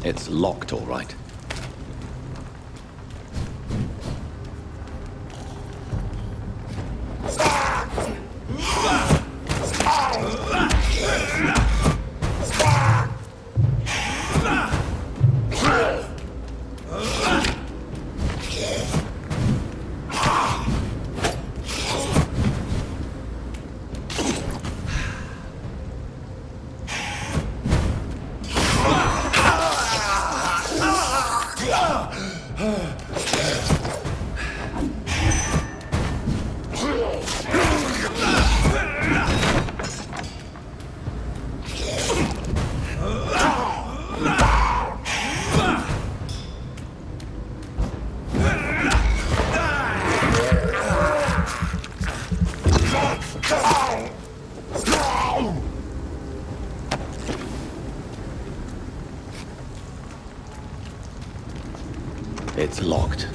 It's locked, all right. It's locked.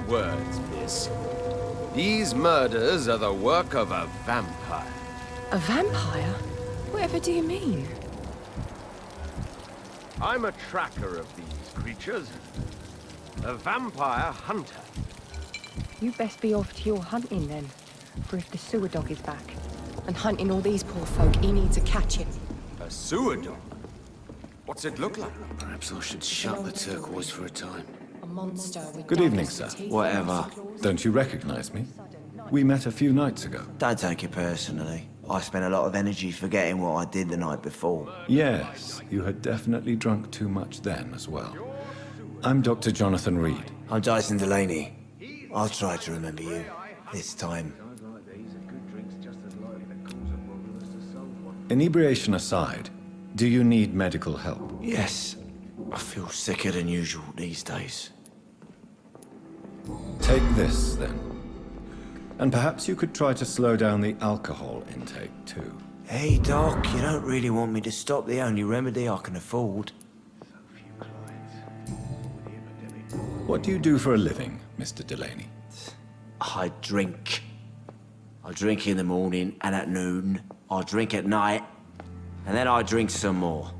words, miss. These murders are the work of a vampire. A vampire? Whatever do you mean? I'm a tracker of these creatures. A vampire hunter. You best be off to your hunting then. For if the sewer dog is back, and hunting all these poor folk, he needs a catching. A sewer dog? What's it look like? Perhaps I should shut the turquoise for a time. A monster with Good evening, daggers sir. for teeth. Whatever. Don't you recognize me? We met a few nights ago. Don't take it personally. I spent a lot of energy forgetting what I did the night before. Yes, you had definitely drunk too much then as well. I'm Dr. Jonathan Reid. I'm Dyson Delaney. I'll try to remember you. This time. Inebriation aside, do you need medical help? Yes. I feel sicker than usual these days. Take this, then. And perhaps you could try to slow down the alcohol intake, too. Hey, Doc, you don't really want me to stop the only remedy I can afford. What do you do for a living, Mr. Delaney? I drink. I drink in the morning and at noon. I drink at night. And then I drink some more.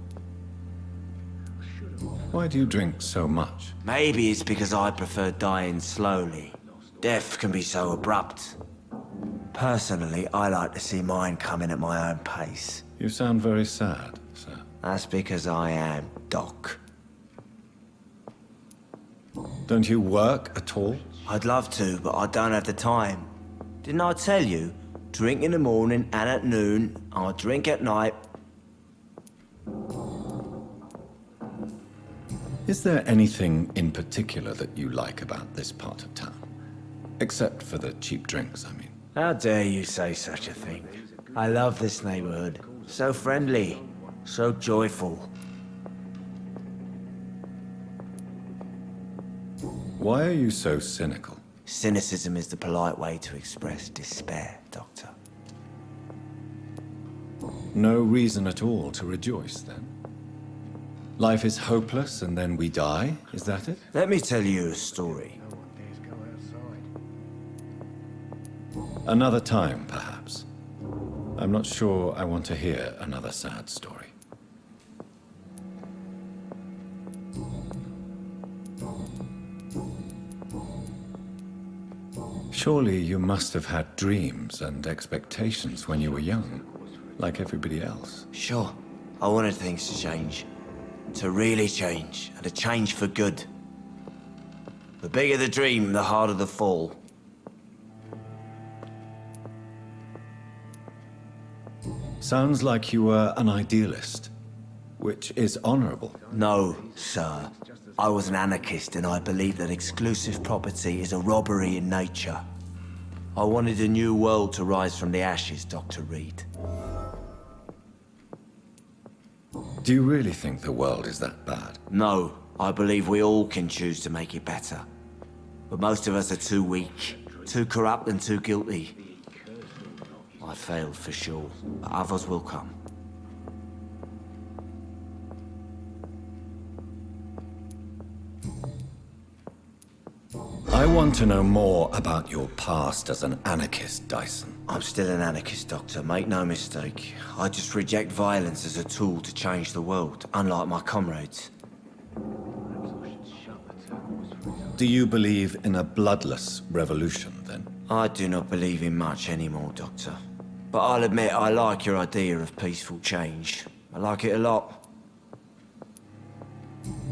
Why do you drink so much? Maybe it's because I prefer dying slowly. Death can be so abrupt. Personally, I like to see mine coming at my own pace. You sound very sad, sir. That's because I am Doc. Don't you work at all? I'd love to, but I don't have the time. Didn't I tell you? Drink in the morning and at noon. I drink at night. Is there anything in particular that you like about this part of town? Except for the cheap drinks, I mean. How dare you say such a thing? I love this neighborhood. So friendly. So joyful. Why are you so cynical? Cynicism is the polite way to express despair, Doctor. No reason at all to rejoice, then? Life is hopeless and then we die, is that it? Let me tell you a story. Another time, perhaps. I'm not sure I want to hear another sad story. Surely you must have had dreams and expectations when you were young, like everybody else. Sure, I wanted things to change. To really change, and to change for good. The bigger the dream, the harder the fall. Sounds like you were an idealist, which is honorable. No, sir. I was an anarchist, and I believe that exclusive property is a robbery in nature. I wanted a new world to rise from the ashes, Dr. Reid. Do you really think the world is that bad? No, I believe we all can choose to make it better. But most of us are too weak, too corrupt and too guilty. I failed for sure, but others will come. I want to know more about your past as an anarchist, Dyson. I'm still an anarchist, Doctor, make no mistake. I just reject violence as a tool to change the world, unlike my comrades. Do you believe in a bloodless revolution, then? I do not believe in much anymore, Doctor. But I'll admit I like your idea of peaceful change. I like it a lot.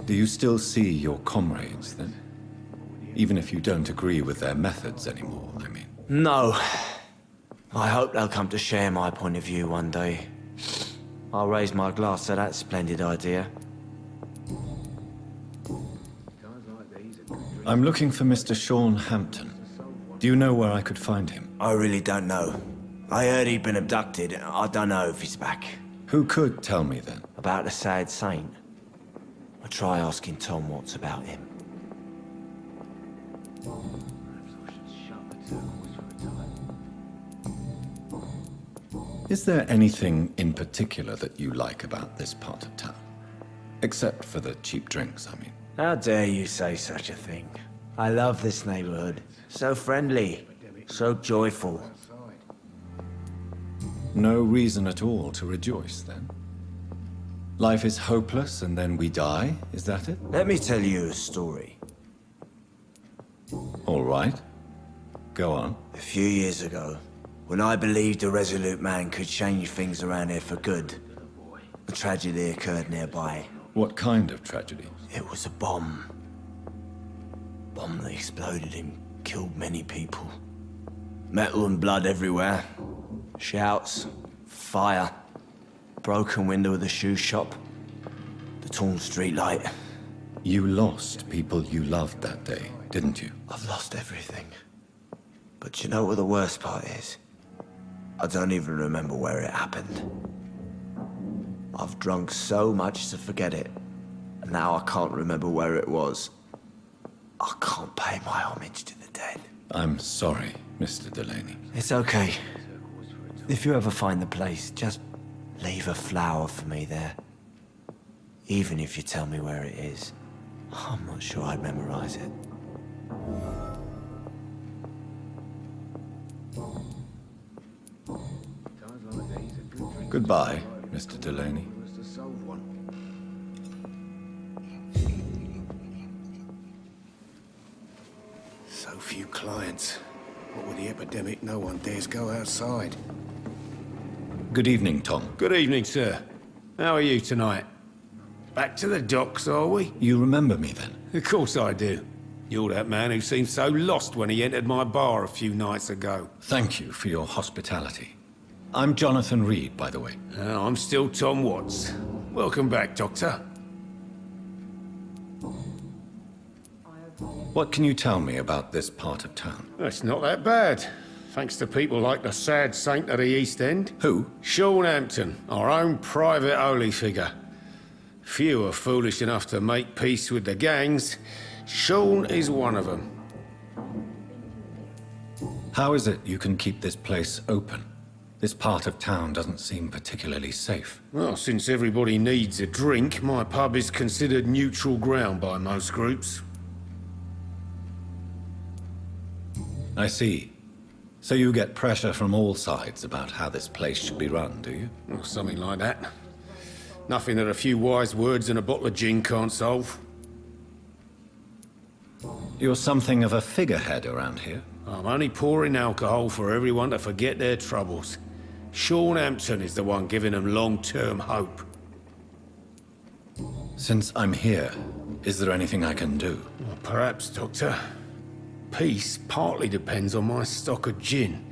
Do you still see your comrades, then? Even if you don't agree with their methods anymore, I mean. No. I hope they'll come to share my point of view one day. I'll raise my glass to that splendid idea. I'm looking for Mr. Sean Hampton. Do you know where I could find him? I really don't know. I heard he'd been abducted. I don't know if he's back. Who could tell me, then? About the sad saint? I'll try asking Tom what's about him. Is there anything in particular that you like about this part of town? Except for the cheap drinks, I mean. How dare you say such a thing? I love this neighborhood. So friendly, so joyful. No reason at all to rejoice, then? Life is hopeless and then we die, is that it? Let me tell you a story. All right. Go on. A few years ago, when I believed a resolute man could change things around here for good, a tragedy occurred nearby. What kind of tragedy? It was a bomb. Bomb that exploded and killed many people. Metal and blood everywhere. Shouts, fire, broken window of the shoe shop, the torn street light. You lost people you loved that day, didn't you? I've lost everything. But you know what the worst part is? I don't even remember where it happened. I've drunk so much to forget it, and now I can't remember where it was. I can't pay my homage to the dead. I'm sorry, Mr. Delaney. It's okay. If you ever find the place, just leave a flower for me there. Even if you tell me where it is. I'm not sure I'd memorize it. Goodbye, Mr. Delaney. So few clients. What with the epidemic, no one dares go outside. Good evening, Tom. Good evening, sir. How are you tonight? Back to the docks, are we? You remember me then? Of course I do. You're that man who seemed so lost when he entered my bar a few nights ago. Thank you for your hospitality. I'm Jonathan Reid, by the way. I'm still Tom Watts. Welcome back, Doctor. What can you tell me about this part of town? It's not that bad. Thanks to people like the sad saint of the East End. Who? Sean Hampton, our own private holy figure. Few are foolish enough to make peace with the gangs. Sean is one of them. How is it you can keep this place open? This part of town doesn't seem particularly safe. Well, since everybody needs a drink, my pub is considered neutral ground by most groups. I see. So you get pressure from all sides about how this place should be run, do you? Or something like that. Nothing that a few wise words and a bottle of gin can't solve. You're something of a figurehead around here. I'm only pouring alcohol for everyone to forget their troubles. Sean Hampton is the one giving them long-term hope. Since I'm here, is there anything I can do? Well, perhaps, Doctor. Peace partly depends on my stock of gin.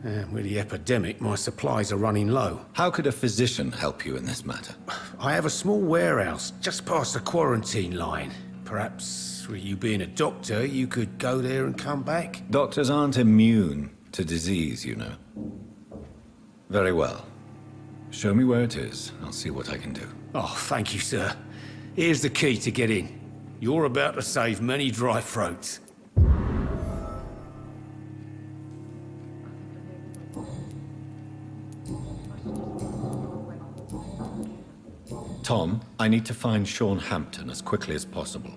And with the epidemic, my supplies are running low. How could a physician help you in this matter? I have a small warehouse just past the quarantine line. Perhaps, with you being a doctor, you could go there and come back? Doctors aren't immune to disease, you know. Very well. Show me where it is. I'll see what I can do. Oh, thank you, sir. Here's the key to get in. You're about to save many dry throats. Tom, I need to find Sean Hampton as quickly as possible.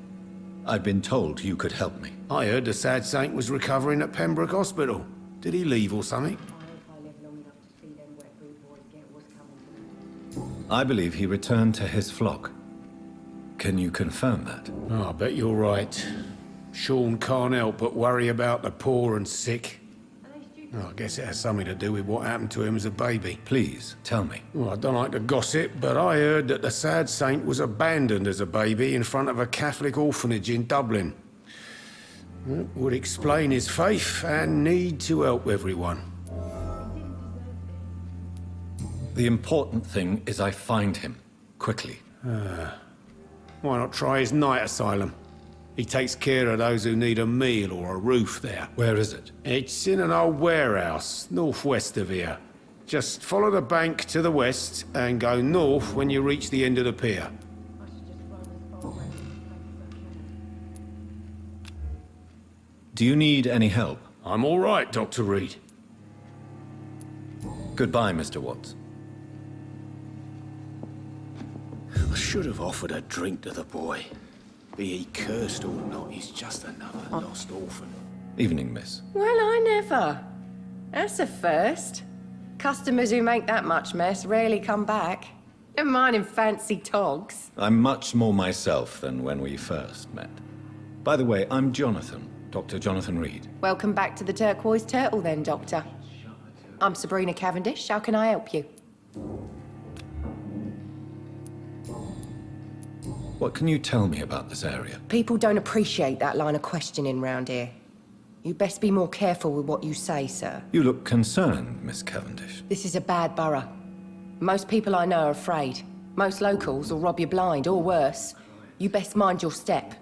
I've been told you could help me. I heard the sad saint was recovering at Pembroke Hospital. Did he leave or something? I believe he returned to his flock. Can you confirm that? Oh, I bet you're right. Sean can't help but worry about the poor and sick. Oh, I guess it has something to do with what happened to him as a baby. Please, tell me. Well, I don't like to gossip, but I heard that the sad saint was abandoned as a baby in front of a Catholic orphanage in Dublin. That would explain his faith and need to help everyone. The important thing is I find him, quickly. Why not try his night asylum? He takes care of those who need a meal or a roof there. Where is it? It's in an old warehouse, northwest of here. Just follow the bank to the west and go north when you reach the end of the pier. Do you need any help? I'm all right, Dr. Reid. Goodbye, Mr. Watts. I should have offered a drink to the boy. Be he cursed or not, he's just another lost orphan. Evening, miss. Well, I never. That's a first. Customers who make that much mess rarely come back. Never mind in fancy togs. I'm much more myself than when we first met. By the way, I'm Jonathan, Dr. Jonathan Reid. Welcome back to the Turquoise Turtle then, Doctor. I'm Sabrina Cavendish. How can I help you? What can you tell me about this area? People don't appreciate that line of questioning round here. You best be more careful with what you say, sir. You look concerned, Miss Cavendish. This is a bad borough. Most people I know are afraid. Most locals will rob you blind, or worse. You best mind your step.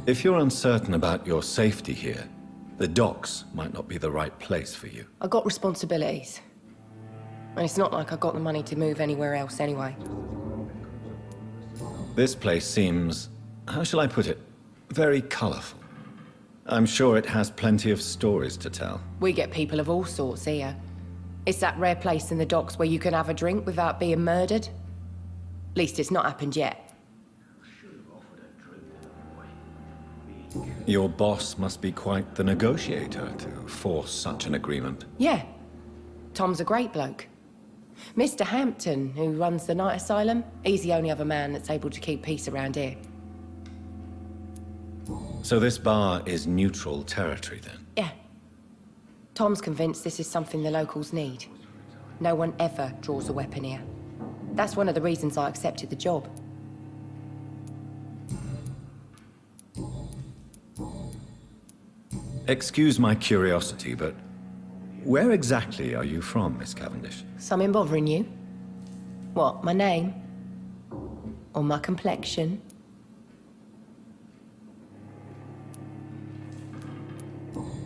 If you're uncertain about your safety here, the docks might not be the right place for you. I got responsibilities. And it's not like I got the money to move anywhere else anyway. This place seems, how shall I put it, very colorful. I'm sure it has plenty of stories to tell. We get people of all sorts here. It's that rare place in the docks where you can have a drink without being murdered. At least it's not happened yet. Your boss must be quite the negotiator to force such an agreement. Yeah. Tom's a great bloke. Mr. Hampton, who runs the night asylum, he's the only other man that's able to keep peace around here. So this bar is neutral territory then? Yeah. Tom's convinced this is something the locals need. No one ever draws a weapon here. That's one of the reasons I accepted the job. Excuse my curiosity, but where exactly are you from, Miss Cavendish? Something bothering you? What, my name? Or my complexion?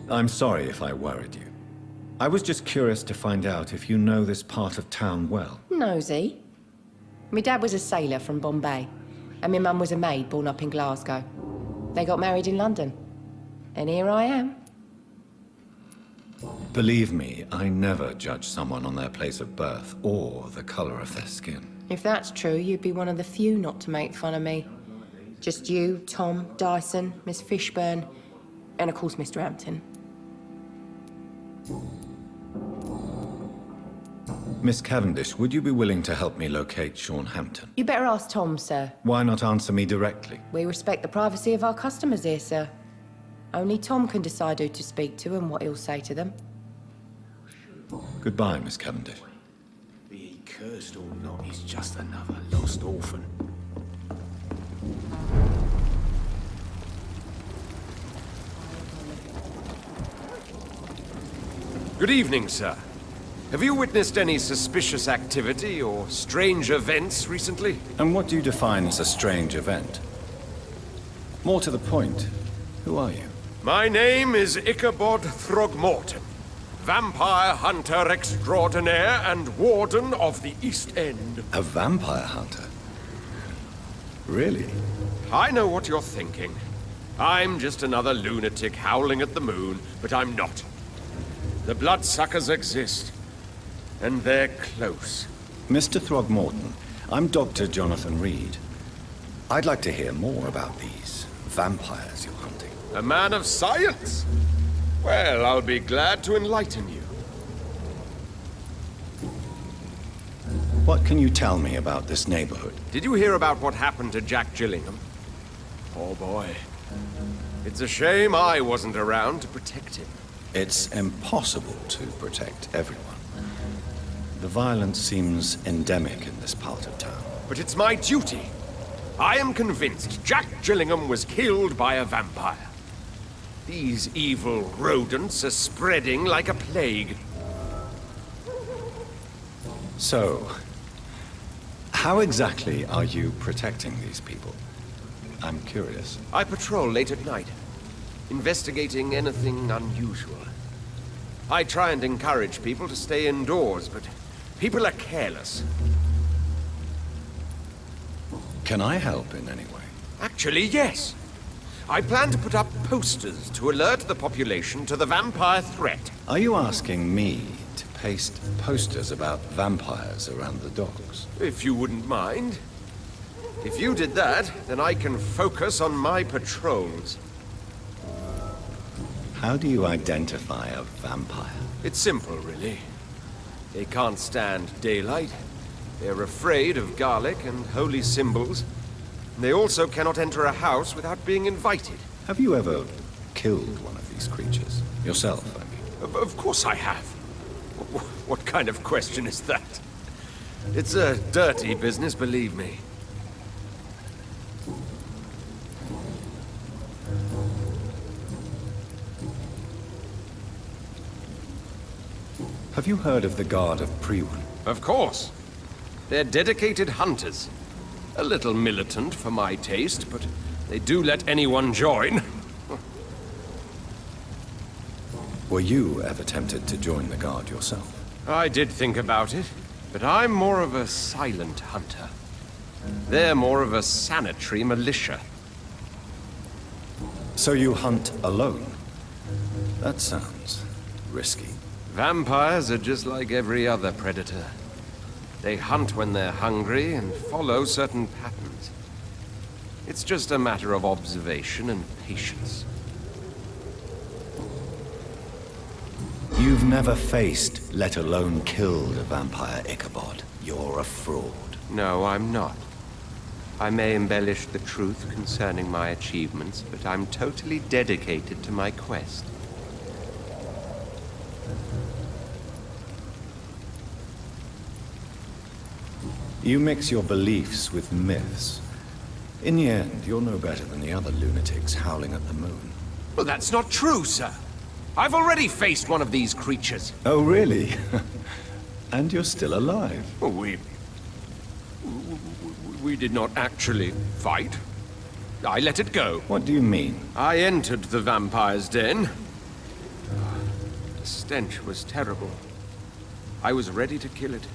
I'm sorry if I worried you. I was just curious to find out if you know this part of town well. Nosy. My dad was a sailor from Bombay, and my mum was a maid born up in Glasgow. They got married in London. And here I am. Believe me, I never judge someone on their place of birth or the color of their skin. If that's true, you'd be one of the few not to make fun of me. Just you, Tom, Dyson, Miss Fishburne, and of course Mr. Hampton. Miss Cavendish, would you be willing to help me locate Sean Hampton? You better ask Tom, sir. Why not answer me directly? We respect the privacy of our customers here, sir. Only Tom can decide who to speak to and what he'll say to them. Goodbye, Miss Cavendish. Be he cursed or not, he's just another lost orphan. Good evening, sir. Have you witnessed any suspicious activity or strange events recently? And what do you define as a strange event? More to the point, who are you? My name is Ichabod Throgmorton, vampire hunter extraordinaire and warden of the East End. A vampire hunter? Really? I know what you're thinking. I'm just another lunatic howling at the moon, but I'm not. The bloodsuckers exist, and they're close. Mr. Throgmorton, I'm Dr. Jonathan Reid. I'd like to hear more about these vampires you're hunting. A man of science? Well, I'll be glad to enlighten you. What can you tell me about this neighborhood? Did you hear about what happened to Jack Gillingham? Oh boy. It's a shame I wasn't around to protect him. It's impossible to protect everyone. The violence seems endemic in this part of town. But it's my duty. I am convinced Jack Gillingham was killed by a vampire. These evil rodents are spreading like a plague. So, how exactly are you protecting these people? I'm curious. I patrol late at night, investigating anything unusual. I try and encourage people to stay indoors, but people are careless. Can I help in any way? Actually, yes. I plan to put up posters to alert the population to the vampire threat. Are you asking me to paste posters about vampires around the docks? If you wouldn't mind. If you did that, then I can focus on my patrols. How do you identify a vampire? It's simple, really. They can't stand daylight. They're afraid of garlic and holy symbols. They also cannot enter a house without being invited. Have you ever killed one of these creatures? Yourself, I mean. Of course I have. What kind of question is that? It's a dirty business, believe me. Have you heard of the Guard of Priwen? Of course. They're dedicated hunters. A little militant for my taste, but they do let anyone join. Were you ever tempted to join the Guard yourself? I did think about it, but I'm more of a silent hunter. They're more of a sanitary militia. So you hunt alone? That sounds risky. Vampires are just like every other predator. They hunt when they're hungry and follow certain patterns. It's just a matter of observation and patience. You've never faced, let alone killed a vampire, Ichabod. You're a fraud. No, I'm not. I may embellish the truth concerning my achievements, but I'm totally dedicated to my quest. You mix your beliefs with myths. In the end, you're no better than the other lunatics howling at the moon. Well, that's not true, sir. I've already faced one of these creatures. Oh, really? And you're still alive? Well, we did not actually fight. I let it go. What do you mean? I entered the vampire's den. The stench was terrible. I was ready to kill it.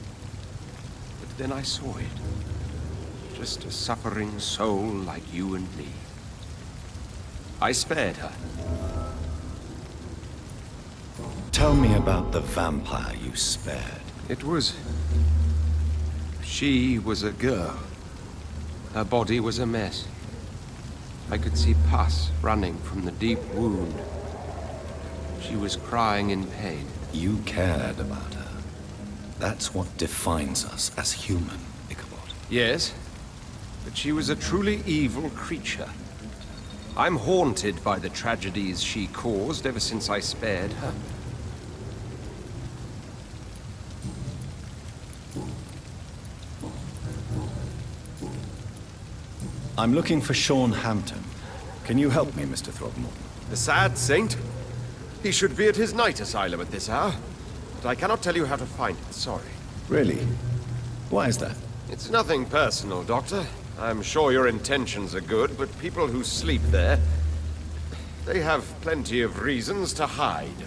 But then I saw it. Just a suffering soul like you and me. I spared her. Tell me about the vampire you spared. It was... She was a girl. Her body was a mess. I could see pus running from the deep wound. She was crying in pain. You cared about her. That's what defines us as human, Ichabod. Yes, but she was a truly evil creature. I'm haunted by the tragedies she caused ever since I spared her. I'm looking for Sean Hampton. Can you help me, Mr. Throgmorton? The sad saint? He should be at his night asylum at this hour. But I cannot tell you how to find it, sorry. Really? Why is that? It's nothing personal, Doctor. I'm sure your intentions are good, but people who sleep there... they have plenty of reasons to hide.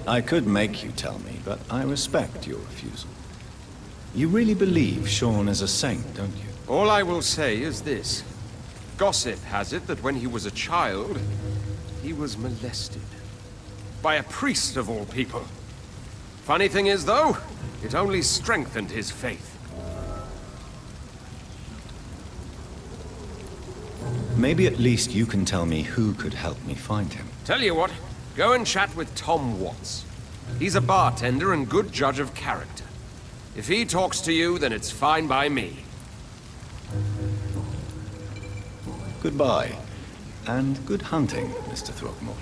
I could make you tell me, but I respect your refusal. You really believe Sean is a saint, don't you? All I will say is this. Gossip has it that when he was a child, he was molested. By a priest of all people. Funny thing is, though, it only strengthened his faith. Maybe at least you can tell me who could help me find him. Tell you what, go and chat with Tom Watts. He's a bartender and good judge of character. If he talks to you, then it's fine by me. Goodbye, and good hunting, Mr. Throgmorton.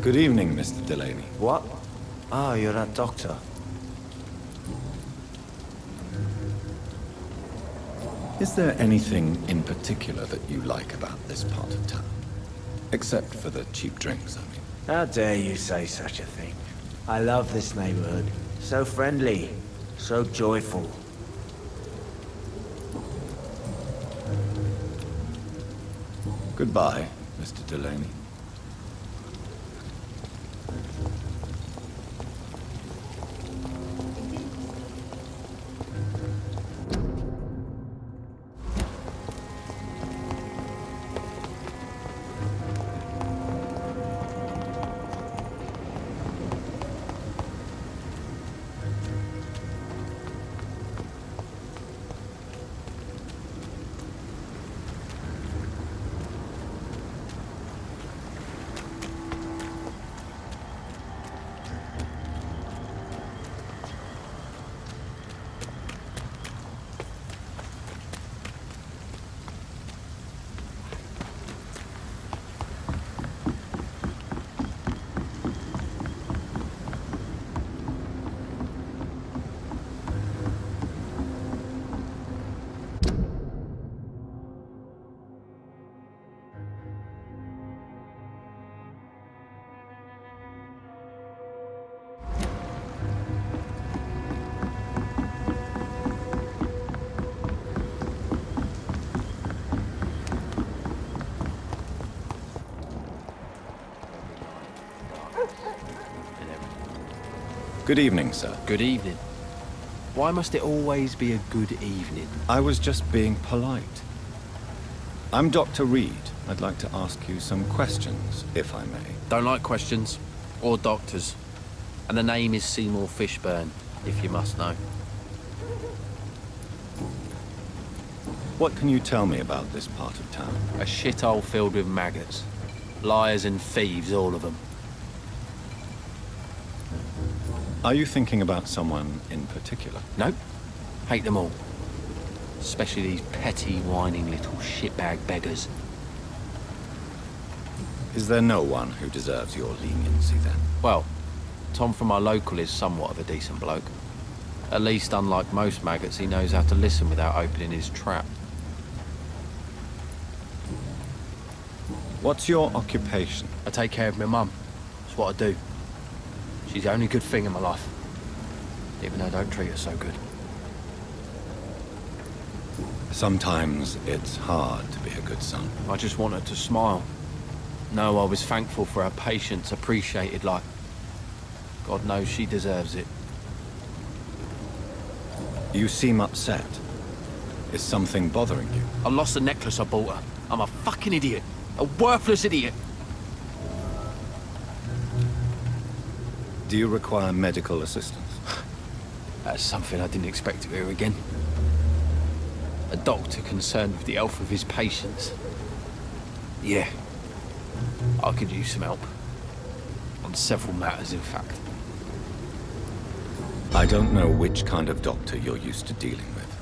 Good evening, Mr. Delaney. What? Ah, you're that doctor. Is there anything in particular that you like about this part of town? Except for the cheap drinks, I mean. How dare you say such a thing? I love this neighborhood. So friendly, so joyful. Goodbye, Mr. Delaney. Good evening, sir. Good evening. Why must it always be a good evening? I was just being polite. I'm Dr. Reid. I'd like to ask you some questions, if I may. Don't like questions. Or doctors. And the name is Seymour Fishburne, if you must know. What can you tell me about this part of town? A shithole filled with maggots. Liars and thieves, all of them. Are you thinking about someone in particular? Nope. Hate them all. Especially these petty, whining little shitbag beggars. Is there no one who deserves your leniency, then? Well, Tom from our local is somewhat of a decent bloke. At least, unlike most maggots, he knows how to listen without opening his trap. What's your occupation? I take care of my mum. That's what I do. She's the only good thing in my life. Even though I don't treat her so good. Sometimes it's hard to be a good son. I just want her to smile. No, I was thankful for her patience, appreciated like... God knows she deserves it. You seem upset. Is something bothering you? I lost the necklace I bought her. I'm a fucking idiot. A worthless idiot. Do you require medical assistance? That's something I didn't expect to hear again. A doctor concerned with the health of his patients. Yeah. I could use some help. On several matters, in fact. I don't know which kind of doctor you're used to dealing with,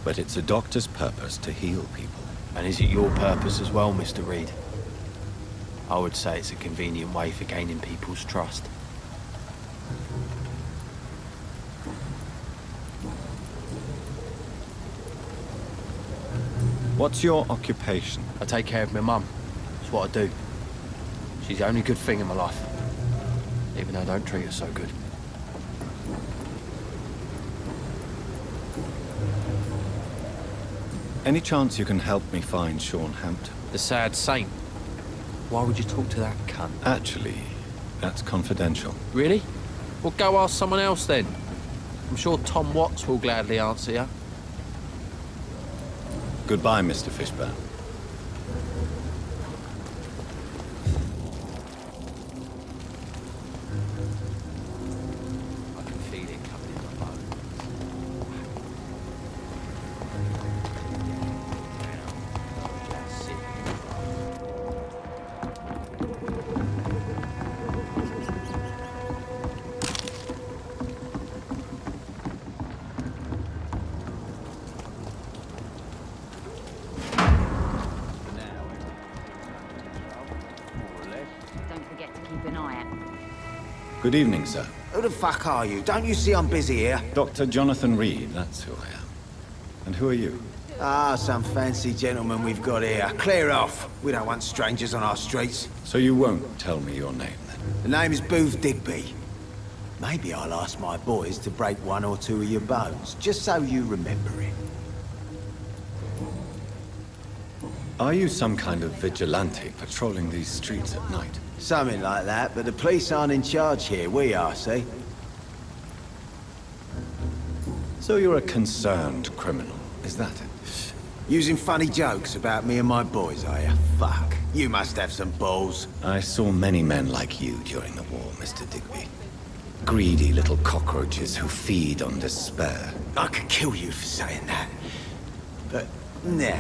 but it's a doctor's purpose to heal people. And is it your purpose as well, Mr. Reid? I would say it's a convenient way for gaining people's trust. What's your occupation? I take care of my mum. That's what I do. She's the only good thing in my life. Even though I don't treat her so good. Any chance you can help me find Sean Hampton? The sad saint. Why would you talk to that cunt? Actually, that's confidential. Really? Well, go ask someone else then. I'm sure Tom Watts will gladly answer you. Goodbye, Mr. Fishburne. I can feel it coming in my bones. That's it. Don't forget to keep an eye out. Good evening, sir. Who the fuck are you? Don't you see I'm busy here? Dr. Jonathan Reid, that's who I am. And who are you? Ah, some fancy gentleman we've got here. Clear off. We don't want strangers on our streets. So you won't tell me your name, then? The name is Booth Digby. Maybe I'll ask my boys to break one or two of your bones, just so you remember it. Are you some kind of vigilante patrolling these streets at night? Something like that, but the police aren't in charge here. We are, see? So you're a concerned criminal, is that it? Using funny jokes about me and my boys, are you? Fuck. You must have some balls. I saw many men like you during the war, Mr. Digby. Greedy little cockroaches who feed on despair. I could kill you for saying that. But, nah.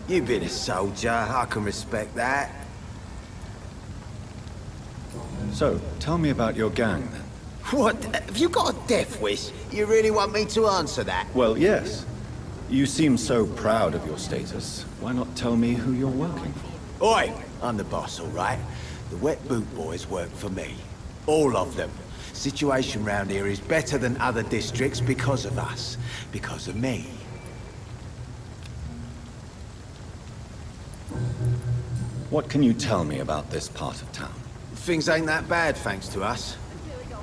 You've been a soldier. I can respect that. So, tell me about your gang, then. What? Have you got a death wish? You really want me to answer that? Well, yes. You seem so proud of your status. Why not tell me who you're working for? Oi! I'm the boss, all right? The Wet Boot Boys work for me. All of them. Situation round here is better than other districts because of us. Because of me. What can you tell me about this part of town? Things ain't that bad, thanks to us.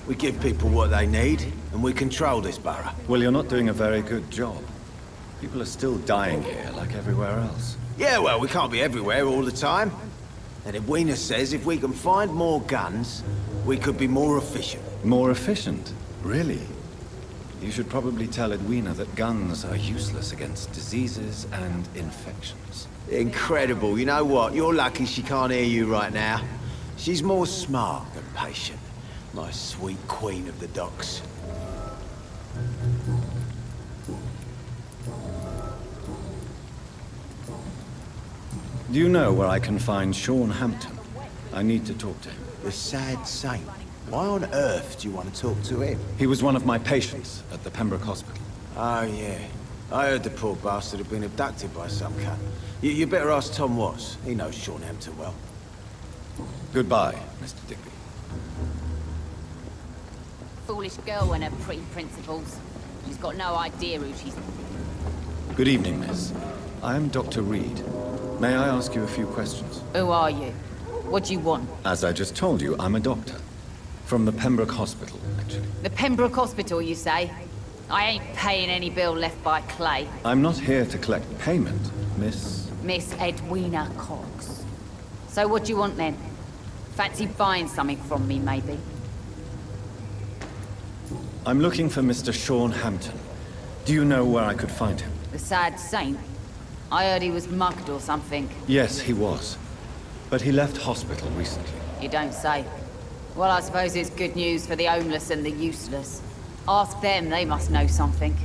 We give people what they need, and we control this borough. Well, you're not doing a very good job. People are still dying here, like everywhere else. Yeah, well, we can't be everywhere all the time. And Edwina says if we can find more guns, we could be more efficient. More efficient? Really? You should probably tell Edwina that guns are useless against diseases and infections. Incredible. You know what? You're lucky she can't hear you right now. She's more smart than patient. My sweet queen of the docks. Do you know where I can find Sean Hampton? I need to talk to him. The sad saint. Why on earth do you want to talk to him? He was one of my patients at the Pembroke Hospital. Oh, yeah. I heard the poor bastard had been abducted by some cunt. You better ask Tom Watts. He knows Sean Hampton well. Goodbye, Mr. Digby. Foolish girl and her pretty principles. She's got no idea who she's... Good evening, miss. I am Dr. Reid. May I ask you a few questions? Who are you? What do you want? As I just told you, I'm a doctor. From the Pembroke Hospital, actually. The Pembroke Hospital, you say? I ain't paying any bill left by Clay. I'm not here to collect payment, Miss... Miss Edwina Cox. So what do you want then? Fancy buying something from me, maybe? I'm looking for Mr. Sean Hampton. Do you know where I could find him? The sad saint? I heard he was mugged or something. Yes, he was. But he left hospital recently. You don't say. Well, I suppose it's good news for the homeless and the useless. Ask them, they must know something.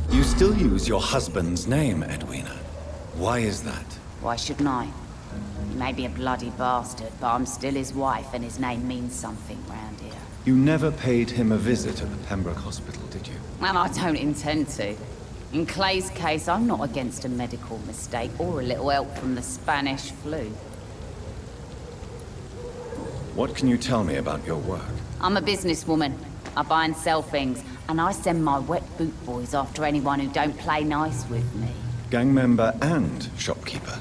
You still use your husband's name, Edwina. Why is that? Why shouldn't I? He may be a bloody bastard, but I'm still his wife, and his name means something round here. You never paid him a visit at the Pembroke Hospital, did you? And I don't intend to. In Clay's case, I'm not against a medical mistake or a little help from the Spanish flu. What can you tell me about your work? I'm a businesswoman. I buy and sell things, and I send my wet boot boys after anyone who don't play nice with me. Gang member and shopkeeper.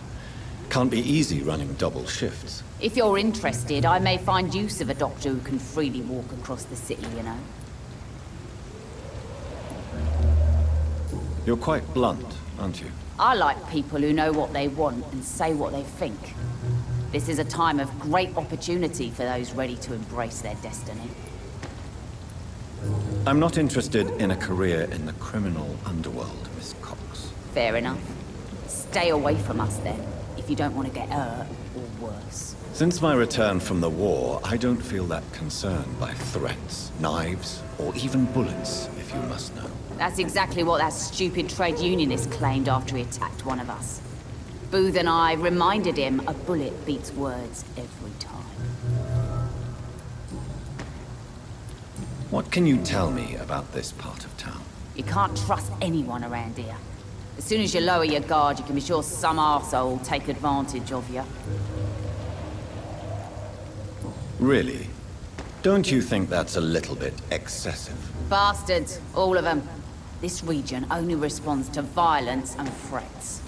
Can't be easy running double shifts. If you're interested, I may find use of a doctor who can freely walk across the city, you know. You're quite blunt, aren't you? I like people who know what they want and say what they think. This is a time of great opportunity for those ready to embrace their destiny. I'm not interested in a career in the criminal underworld, Miss Cox. Fair enough. Stay away from us then, if you don't want to get hurt or worse. Since my return from the war, I don't feel that concerned by threats, knives, or even bullets, if you must know. That's exactly what that stupid trade unionist claimed after he attacked one of us. Booth and I reminded him a bullet beats words every time. What can you tell me about this part of town? You can't trust anyone around here. As soon as you lower your guard, you can be sure some arsehole will take advantage of you. Really? Don't you think that's a little bit excessive? Bastards, all of them. This region only responds to violence and threats.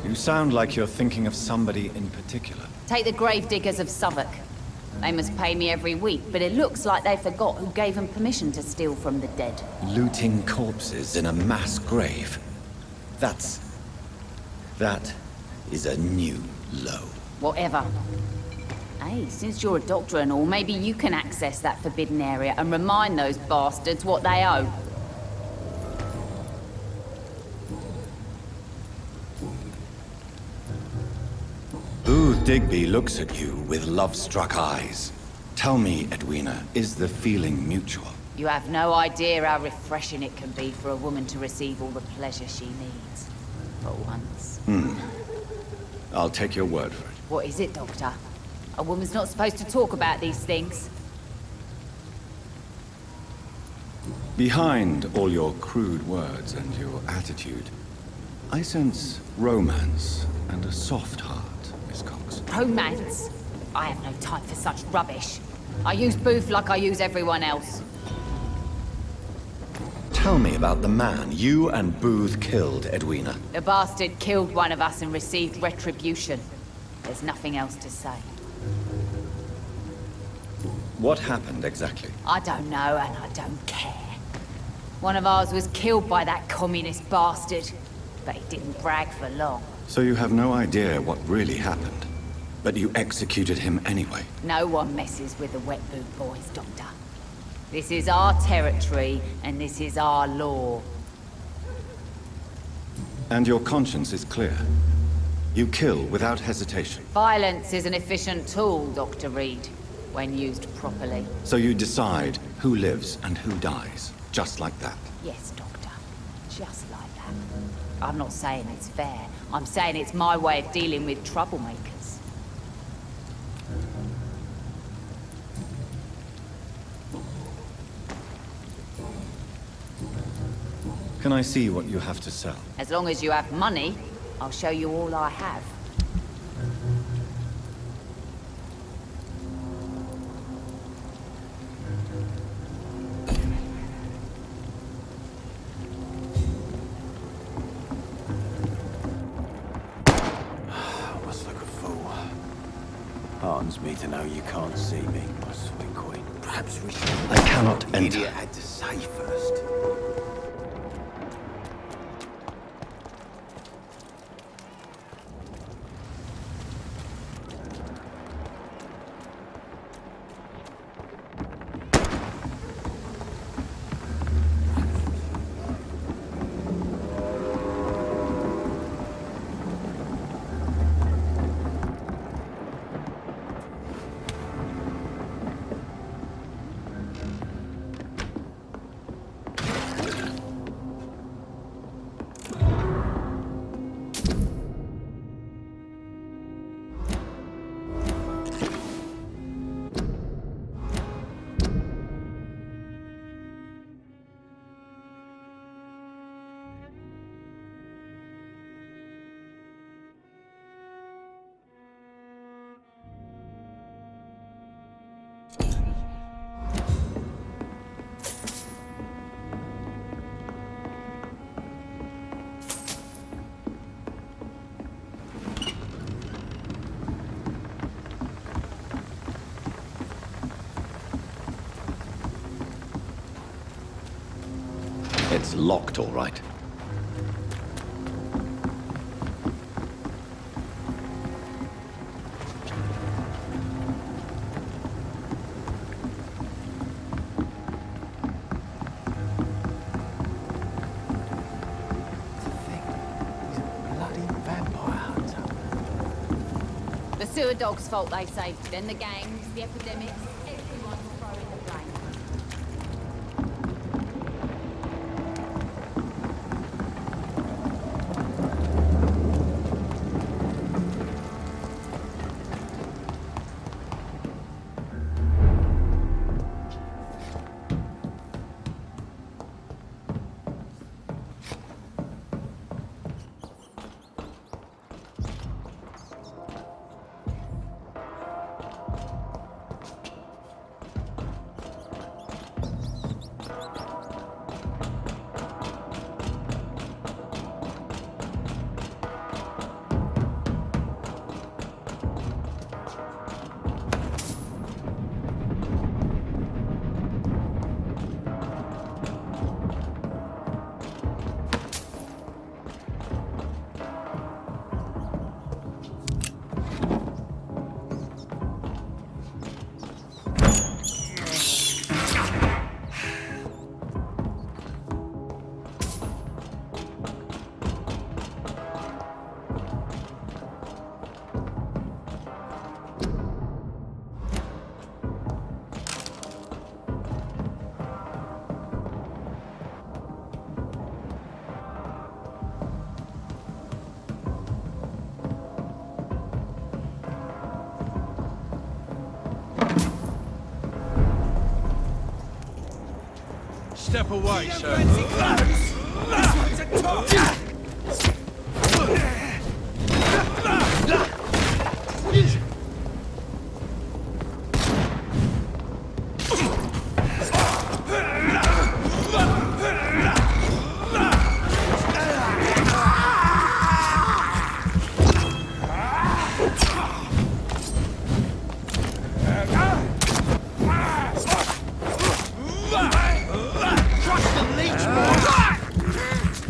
You sound like you're thinking of somebody in particular. Take the gravediggers of Southwark. They must pay me every week, but it looks like they forgot who gave them permission to steal from the dead. Looting corpses in a mass grave. That is a new low. Whatever. Hey, since you're a doctor and all, maybe you can access that forbidden area and remind those bastards what they owe. Booth Digby looks at you with love-struck eyes. Tell me, Edwina, is the feeling mutual? You have no idea how refreshing it can be for a woman to receive all the pleasure she needs. For once. I'll take your word for it. What is it, Doctor? A woman's not supposed to talk about these things. Behind all your crude words and your attitude, I sense romance and a soft heart, Miss Cox. Romance? I have no time for such rubbish. I use Booth like I use everyone else. Tell me about the man you and Booth killed, Edwina. The bastard killed one of us and received retribution. There's nothing else to say. What happened exactly? I don't know, and I don't care. One of ours was killed by that communist bastard, but he didn't brag for long. So you have no idea what really happened, but you executed him anyway. No one messes with the wet boot boys, Doctor. This is our territory, and this is our law. And your conscience is clear. You kill without hesitation. Violence is an efficient tool, Dr. Reid, when used properly. So you decide who lives and who dies, just like that. Yes, Doctor. Just like that. I'm not saying it's fair. I'm saying it's my way of dealing with troublemakers. Can I see what you have to sell? As long as you have money, I'll show you all I have. I must look a fool. Heartens me to know you can't see me, my sweet queen. Perhaps we should... I cannot The enter. idiot had to say first. It's locked, all right. The sewer dog's fault, they say. Then the gangs, the epidemics, everyone's throwing the blame. Step away, sir. Trust the leech, boy!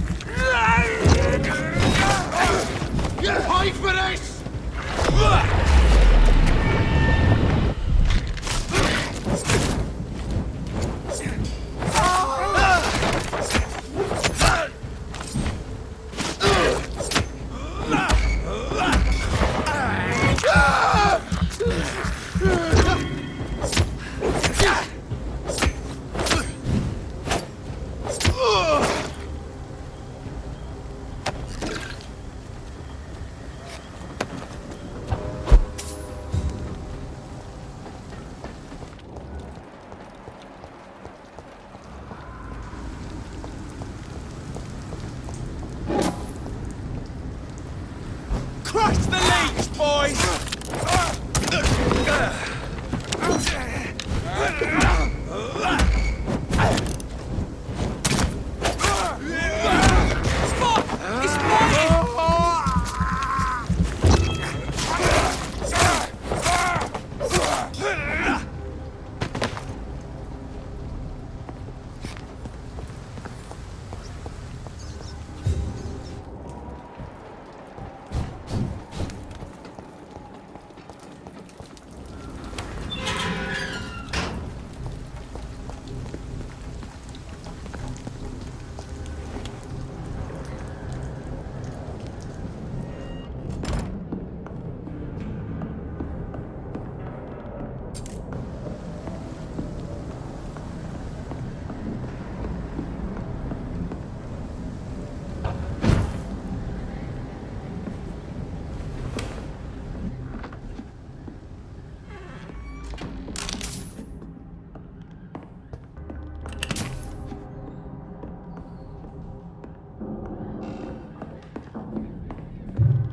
boys!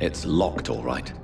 It's locked, all right.